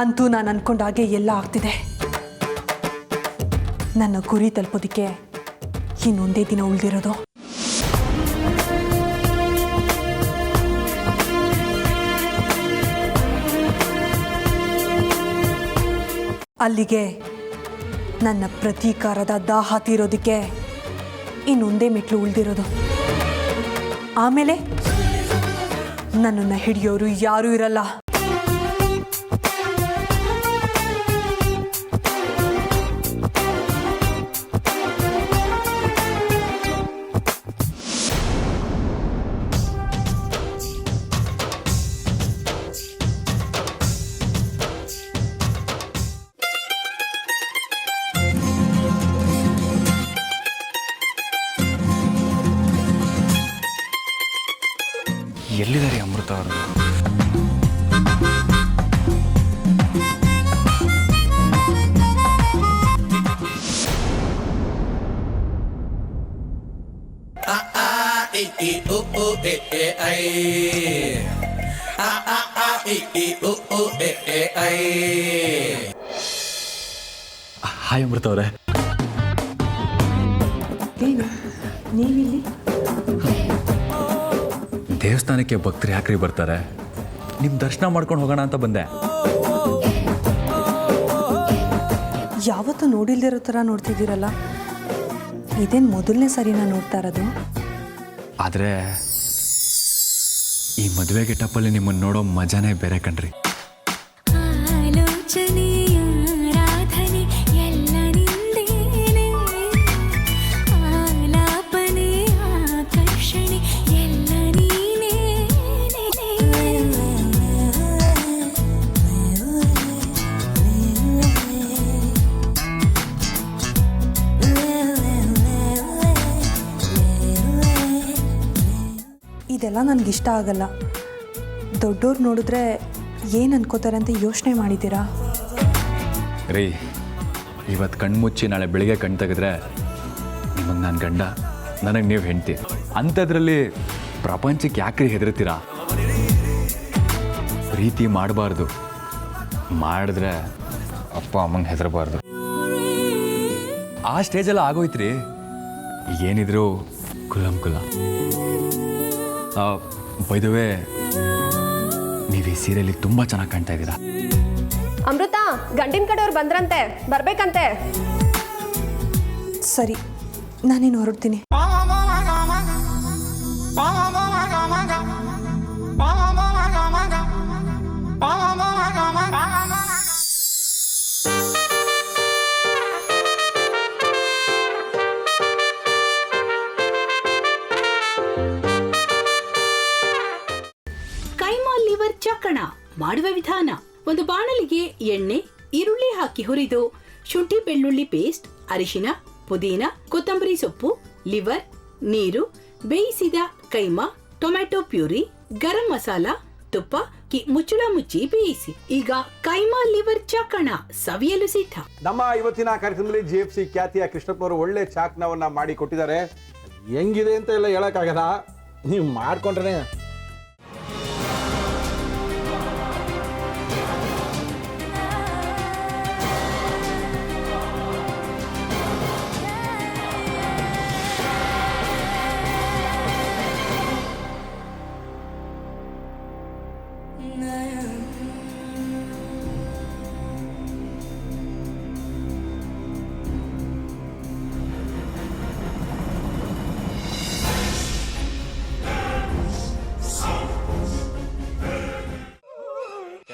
ಅಂತೂ ನಾನು ಅನ್ಕೊಂಡಾಗೆ ಎಲ್ಲ ಆಗ್ತಿದೆ. ನನ್ನ ಗುರಿ ತಲುಪೋದಕ್ಕೆ ಇನ್ನೊಂದೇ ದಿನ ಉಳಿದಿರೋದು. ಅಲ್ಲಿಗೆ ನನ್ನ ಪ್ರತೀಕಾರದ ದಾಹ ತೀರೋದಕ್ಕೆ ಇನ್ನೊಂದೇ ಮೆಟ್ಲು ಉಳಿದಿರೋದು. ಆಮೇಲೆ ನನ್ನನ್ನು ಹಿಡಿಯೋರು ಯಾರೂ ಇರಲ್ಲ. ಎಲ್ಲಿದ್ದಾರೆ ಅಮೃತ ಅವರು? ಹಾಯ್ ಅಮೃತ ಅವರೇ. ಏನು ನೀವಿಲ್ಲಿ? ದೇವಸ್ಥಾನಕ್ಕೆ ಭಕ್ತರು ಯಾಕ್ರಿ ಬರ್ತಾರೆ? ನಿಮ್ಮ ದರ್ಶನ ಮಾಡ್ಕೊಂಡು ಹೋಗೋಣ ಅಂತ ಬಂದೆ. ಯಾವತ್ತೂ ನೋಡಿಲ್ದಿರೋ ಥರ ನೋಡ್ತಿದ್ದೀರಲ್ಲ, ಇದೇನು ಮೊದಲನೇ ಸರಿ ನಾನು ನೋಡ್ತಾ ಇರೋದು? ಆದರೆ ಈ ಮದುವೆ ಗೆಟಪ್ಪಲ್ಲಿ ನಿಮ್ಮನ್ನು ನೋಡೋ ಮಜಾನೇ ಬೇರೆ ಕಣ್ರಿ. ಇದೆಲ್ಲ ನನಗಿಷ್ಟ ಆಗಲ್ಲ. ದೊಡ್ಡೋರು ನೋಡಿದ್ರೆ ಏನು ಅನ್ಕೋತಾರೆ ಅಂತ ಯೋಚನೆ ಮಾಡಿದ್ದೀರಾ? ರೀ, ಇವತ್ತು ಕಣ್ಮುಚ್ಚಿ ನಾಳೆ ಬೆಳಿಗ್ಗೆ ಕಣ್ ತೆಗೆದ್ರೆ ನಿಮಗೆ ನಾನು ಗಂಡ, ನನಗೆ ನೀವು ಹೆಂಡ್ತಿ. ಅಂಥದ್ರಲ್ಲಿ ಪ್ರಪಂಚಕ್ಕೆ ಯಾಕ್ರಿ ಹೆದರ್ತೀರಾ? ಪ್ರೀತಿ ಮಾಡಬಾರ್ದು, ಮಾಡಿದ್ರೆ ಅಪ್ಪ ಅಮ್ಮಂಗೆ ಹೆದರಬಾರ್ದು. ಆ ಸ್ಟೇಜೆಲ್ಲ ಆಗೋಯ್ತ್ರಿ. ಏನಿದ್ರು ಕುಲಂ ಕುಲ. ಬೈದವೇ, ನೀವು ಈ ಸೀರೆಯಲ್ಲಿ ತುಂಬ ಚೆನ್ನಾಗಿ ಕಾಣ್ತಾ ಇದ್ದೀರಾ. ಅಮೃತ, ಗಂಡಿನ ಕಡೆಯವ್ರು ಬಂದ್ರಂತೆ, ಬರ್ಬೇಕಂತೆ. ಸರಿ, ನಾನೇನು ಹೊರಡ್ತೀನಿ. ಚಕ್ಕಣ ಮಾಡುವ ವಿಧಾನ: ಒಂದು ಬಾಣಲಿಗೆ ಎಣ್ಣೆ, ಈರುಳ್ಳಿ ಹಾಕಿ ಹುರಿದು ಶುಂಠಿ ಬೆಳ್ಳುಳ್ಳಿ ಪೇಸ್ಟ್, ಅರಿಶಿನ, ಪುದೀನ, ಕೊತ್ತಂಬರಿ ಸೊಪ್ಪು, ಲಿವರ್, ನೀರು, ಬೇಯಿಸಿದ ಕೈಮಾ, ಟೊಮ್ಯಾಟೊ ಪ್ಯೂರಿ, ಗರಂ ಮಸಾಲ, ತುಪ್ಪ ಮುಚ್ಚಳ ಮುಚ್ಚಿ ಬೇಯಿಸಿ. ಈಗ ಕೈಮಾ ಲಿವರ್ ಚಾಕಣ ಸವಿಯಲು ಸಿದ್ಧ. ನಮ್ಮ ಇವತ್ತಿನ ಕಾರ್ಯಕ್ರಮದಲ್ಲಿ GFC ಖ್ಯಾತಿಯ ಕೃಷ್ಣಪ್ಪನವರು ಒಳ್ಳೆ ಚಾಕ್ನವನ್ನ ಮಾಡಿ ಕೊಟ್ಟಿದ್ದಾರೆ. ಹೆಂಗಿದೆ ಅಂತ ಎಲ್ಲ ಹೇಳಕ್ಕಾಗಲ್ಲ, ನೀವು ಮಾಡ್ಕೊಂಡ್ರೆ.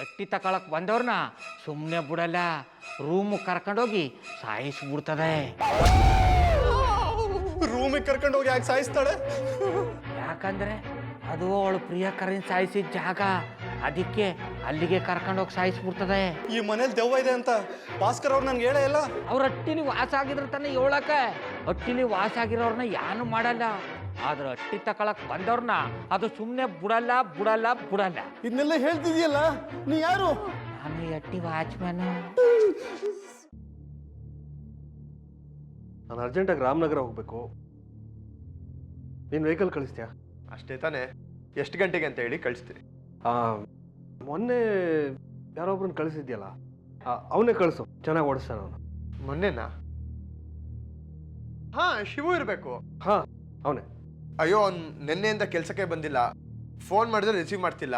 ಎಟ್ಟಿ ತಕೊಳಕ್ ಬಂದವ್ರನ್ನ ಸುಮ್ಮನೆ ಬಿಡಲ್ಲ, ರೂಮ್ ಕರ್ಕೊಂಡೋಗಿ ಸಾಯಿಸ್ಬಿಡ್ತದೆ. ರೂಮಿಗೆ ಕರ್ಕೊಂಡೋಗಿ ಯಾಕೆ ಸಾಯಿಸ್ತಾಳೆ? ಯಾಕಂದ್ರೆ ಅದು ಅವಳು ಪ್ರಿಯಕರನ್ ಸಾಯಿಸಿದ ಜಾಗ, ಅದಕ್ಕೆ ಅಲ್ಲಿಗೆ ಕರ್ಕೊಂಡೋಗಿ ಸಾಯಿಸ್ಬಿಡ್ತದೆ. ಈ ಮನೇಲಿ ದೆವ್ವ ಇದೆ ಅಂತ ಭಾಸ್ಕರ್ ಅವ್ರು ನನ್ಗೆ ಹೇಳೇ ಇಲ್ಲ. ಅವ್ರ ಹಟ್ಟಿಲಿ ವಾಸ ಆಗಿದ್ರ ತಾನೆ ಹೇಳಕ. ಹಟ್ಟಿಲಿ ವಾಸ ಆಗಿರೋರ್ನ ಏನು ಮಾಡಲ್ಲ, ಆದ್ರೆ ಹಟ್ಟಿ ತಕೊಳಕ್ ಬಂದವ್ರನ್ನ ಅದು ಸುಮ್ಮನೆ ಬಿಡಲ್ಲ ಬಿಡಲ್ಲ ಬಿಡಲ್ಲ. ಇದನ್ನೆಲ್ಲ ಹೇಳ್ತಿದ್ಯಲ್ಲ, ನೀ ಯಾರು? ನಾನು ಹಟ್ಟಿ ವಾಚ್ಮ್ಯಾನ್. ನಾನು ಅರ್ಜೆಂಟಾಗಿ ರಾಮನಗರ ಹೋಗ್ಬೇಕು. ನೀನು ವೆಹಿಕಲ್ ಕಳಿಸ್ತೀಯಾ? ಅಷ್ಟೇ ತಾನೆ. ಎಷ್ಟು ಗಂಟೆಗೆ ಅಂತ ಹೇಳಿ ಕಳಿಸ್ತೀನಿ. ಮೊನ್ನೆ ಯಾರೊಬ್ರನ್ನ ಕಳಿಸಿದ್ಯಲ್ಲ ಅವನೇ ಕಳಿಸು, ಚೆನ್ನಾಗಿ ಓಡಿಸ್ತಾನ ಅವನು. ಮೊನ್ನೆನಾ? ಹಾ, ಶಿವು ಇರಬೇಕು. ಹಾ, ಅವನೇ. ಅಯ್ಯೋ, ಅವ್ನು ನಿನ್ನೆಯಿಂದ ಕೆಲಸಕ್ಕೆ ಬಂದಿಲ್ಲ. ಫೋನ್ ಮಾಡಿದ್ರೆ ರಿಸೀವ್ ಮಾಡ್ತಿಲ್ಲ.